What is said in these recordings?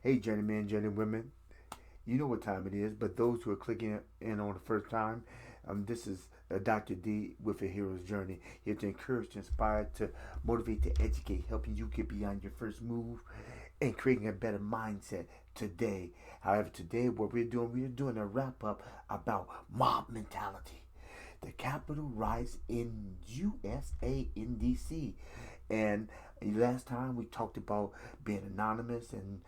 Hey, journeymen, journeywomen. You know what time it is, but those who are clicking in on the first time, this is Dr. D with a Hero's Journey. Here to encourage, to inspire, to motivate, to educate, helping you get beyond your first move and creating a better mindset today. However, today what we're doing a wrap up about mob mentality. The Capitol riots in USA in DC. And last time we talked about being anonymous and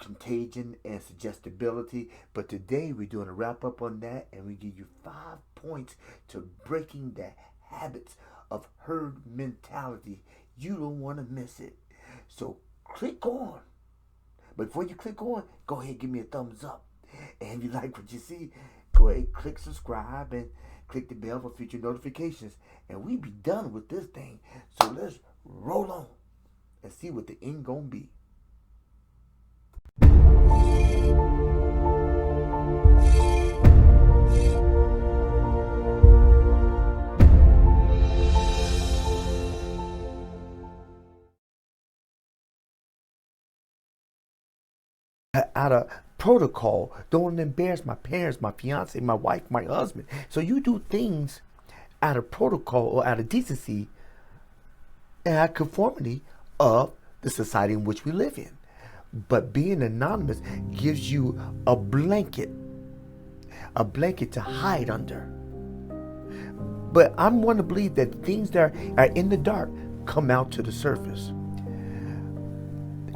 contagion and suggestibility, but today we're doing a wrap up on that, and we give you 5 points to breaking the habits of herd mentality. You don't want to miss it, so click on. But before you click on, go ahead and give me a thumbs up, and if you like what you see, go ahead, click subscribe and click the bell for future notifications, and we be done with this thing. So let's roll on and see what the end gonna be. Out of protocol, don't embarrass my parents, my fiance, my wife, my husband. So you do things out of protocol or out of decency and out of conformity of the society in which we live in. But being anonymous gives you a blanket to hide under. But I'm one to believe that things that are in the dark come out to the surface.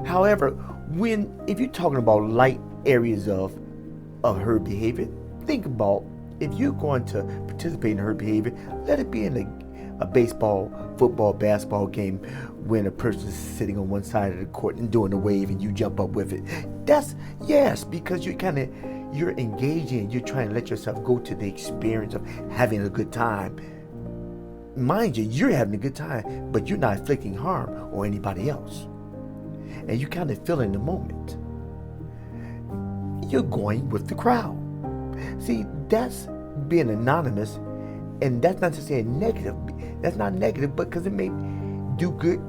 However, if you're talking about light areas of herd behavior, think about if you're going to participate in herd behavior, let it be in a baseball, football, basketball game when a person is sitting on one side of the court and doing a wave and you jump up with it. That's yes, because you're engaging, you're trying to let yourself go to the experience of having a good time. Mind you, you're having a good time, but you're not inflicting harm on anybody else. And you kind of feel in the moment. You're going with the crowd. See, that's being anonymous, and that's not to say negative. That's not negative, but because it may do good,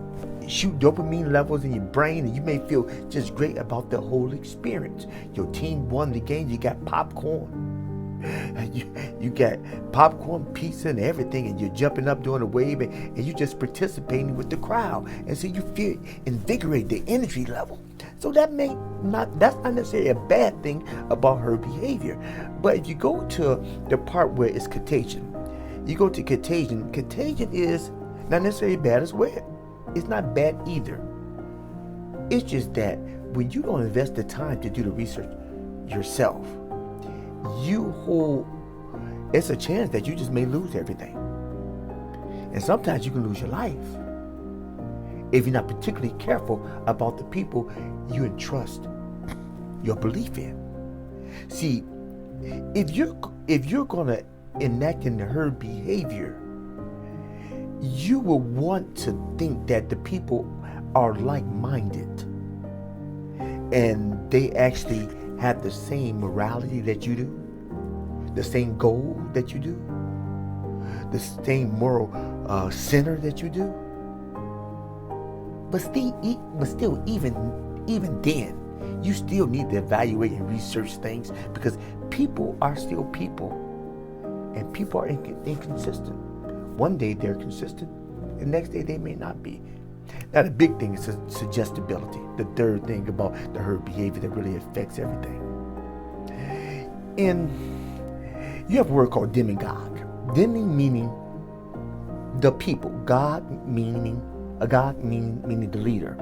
shoot dopamine levels in your brain, and you may feel just great about the whole experience. Your team won the game. You got popcorn. You got popcorn, pizza, and everything, and you're jumping up doing a wave, and you're just participating with the crowd, and so you feel invigorate the energy level. So that's not necessarily a bad thing about her behavior. But if you go to the part where it's contagion, you go to contagion. Contagion is not necessarily bad as well. It's not bad either. It's just that when you don't invest the time to do the research yourself, it's a chance that you just may lose everything. And sometimes you can lose your life if you're not particularly careful about the people you entrust your belief in. See, if you're gonna enact in the herd behavior, you will want to think that the people are like-minded and they actually have the same morality that you do, the same goal that you do, the same moral center that you do. But still, even then, you still need to evaluate and research things, because people are still people, and people are inconsistent. One day they're consistent, the next day they may not be. Now the big thing is suggestibility, the third thing about the herd behavior that really affects everything. And you have a word called demagogue. Demi meaning the people, God meaning the leader.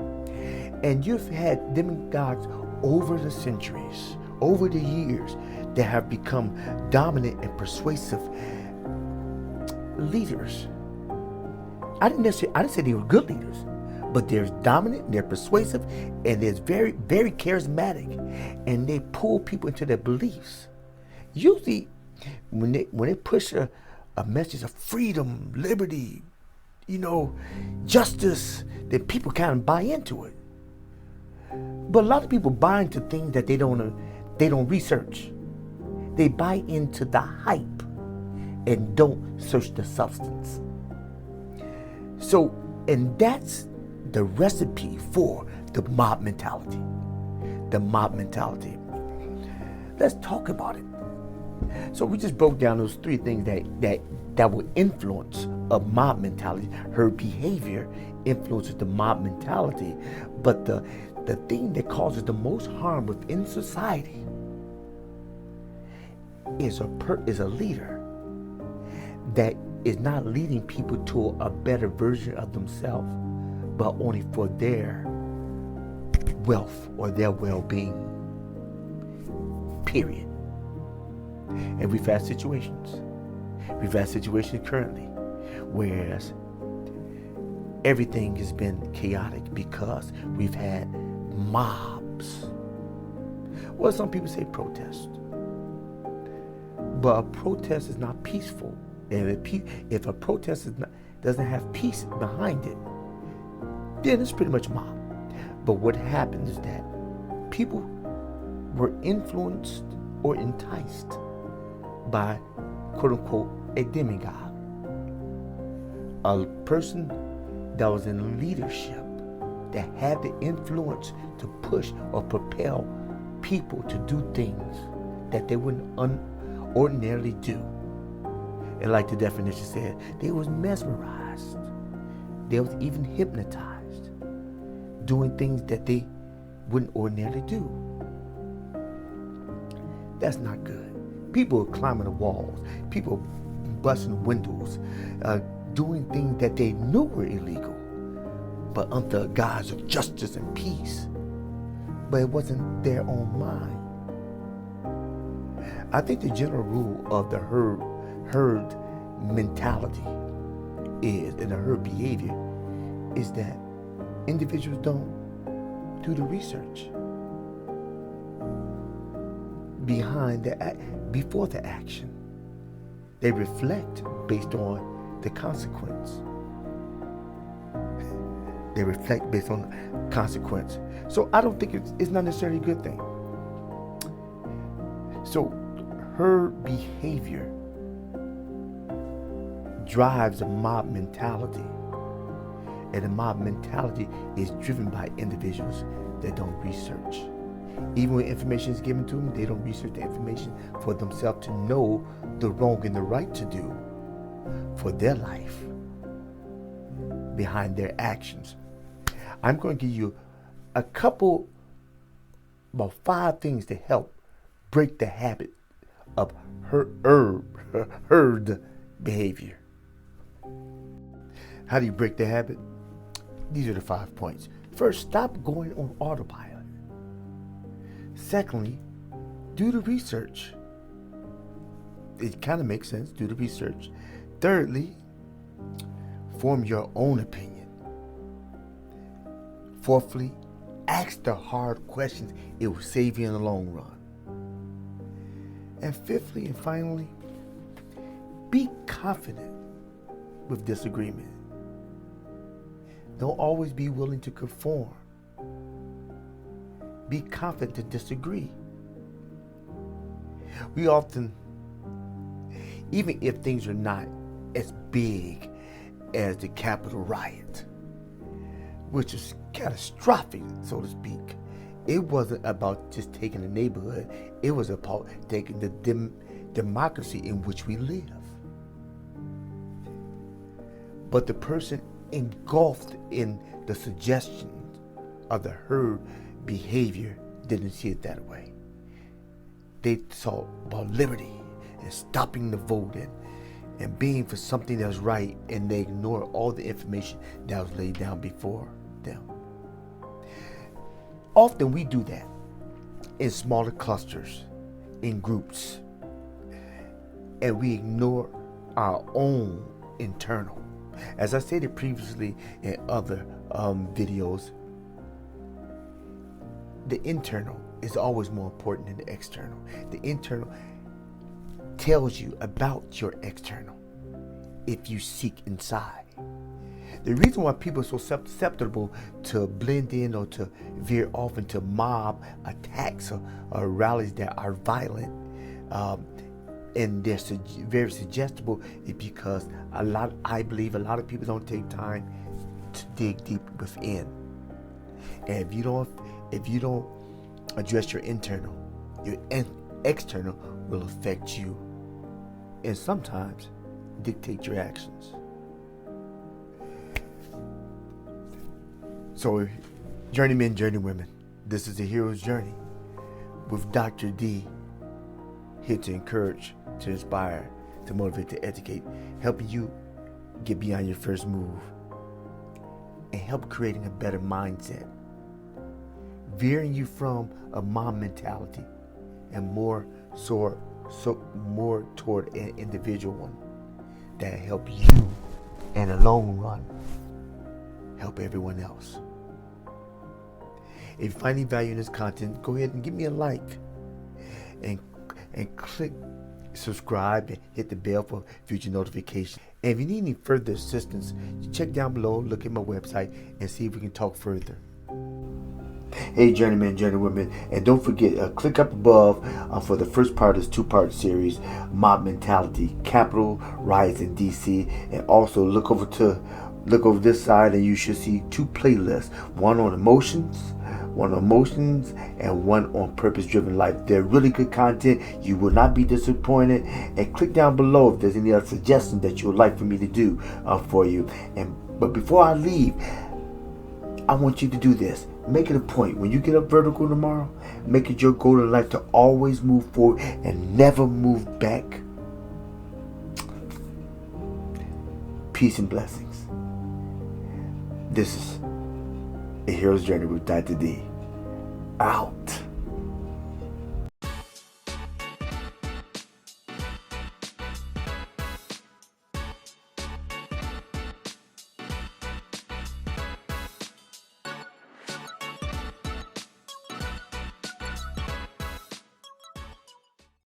And you've had demagogues over the centuries, over the years, that have become dominant and persuasive leaders. I didn't say they were good leaders, but they're dominant, they're persuasive, and they're very, very charismatic, and they pull people into their beliefs. Usually, when they push a message of freedom, liberty, justice, then people kind of buy into it. But a lot of people buy into things that they don't research. They buy into the hype and don't search the substance. So, and that's the recipe for the mob mentality. the mob mentality. Let's talk about it. So we just broke down those three things that will influence a mob mentality. Herd behavior influences the mob mentality, but the thing that causes the most harm within society is a leader that is not leading people to a better version of themselves, but only for their wealth or their well-being. Period. And we've had situations. We've had situations currently whereas everything has been chaotic because we've had mobs. Well, some people say protest. But a protest is not peaceful. And if a protest doesn't have peace behind it, then it's pretty much mob. But what happened is that people were influenced or enticed by, quote unquote, a demigod. A person that was in leadership that had the influence to push or propel people to do things that they wouldn't ordinarily do. And like the definition said, they was mesmerized. They was even hypnotized, doing things that they wouldn't ordinarily do. That's not good. People are climbing the walls. People busting windows, doing things that they knew were illegal, but under guise of justice and peace. But it wasn't their own mind. I think the general rule of the herd mentality is, and the herd behavior, is that individuals don't do the research before the action. They reflect based on the consequence. They reflect based on the consequence. So I don't think it's not necessarily a good thing. So herd behavior drives a mob mentality. And the mob mentality is driven by individuals that don't research. Even when information is given to them, they don't research the information for themselves to know the wrong and the right to do for their life behind their actions. I'm going to give you about 5 things to help break the habit of herd behavior. How do you break the habit? These are the 5 points. First, stop going on autopilot. Secondly, do the research. It kind of makes sense. Do the research. Thirdly, form your own opinion. Fourthly, ask the hard questions. It will save you in the long run. And fifthly and finally, be confident with disagreement. Don't always be willing to conform. Be confident to disagree. We often, even if things are not as big as the Capitol riot, which is catastrophic, so to speak, it wasn't about just taking a neighborhood. It was about taking the democracy in which we live. But the person engulfed in the suggestions of the herd behavior didn't see it that way. They thought about liberty and stopping the vote and being for something that was right, and they ignored all the information that was laid down before them. Often we do that in smaller clusters, in groups, and we ignore our own internal. As I stated previously in other videos, the internal is always more important than the external. The internal tells you about your external if you seek inside. The reason why people are so susceptible to blend in or to veer off into mob attacks or rallies that are violent and they're very suggestible is because I believe a lot of people don't take time to dig deep within. And if you don't address your internal. Your external will affect you and sometimes dictate your actions. So, journeymen, journeywomen, this is the hero's journey with Dr. D, here to encourage, to inspire, to motivate, to educate, helping you get beyond your first move and help creating a better mindset, veering you from a mom mentality and more toward an individual one that help you in the long run help everyone else. If you find any value in this content, go ahead and give me a like and click subscribe and hit the bell for future notifications. And if you need any further assistance, check down below, look at my website, and see if we can talk further. Hey journeymen, journeywomen, and don't forget, click up above for the first part of this two-part series, Mob Mentality, Capitol Riots in DC, and also look over this side and you should see two playlists, one on emotions and one on purpose-driven life. They're really good content. You will not be disappointed. And click down below if there's any other suggestions that you would like for me to do for you. But before I leave, I want you to do this. Make it a point. When you get up vertical tomorrow, make it your goal in life to always move forward and never move back. Peace and blessings. This is A Hero's Journey with Dr. D. Out.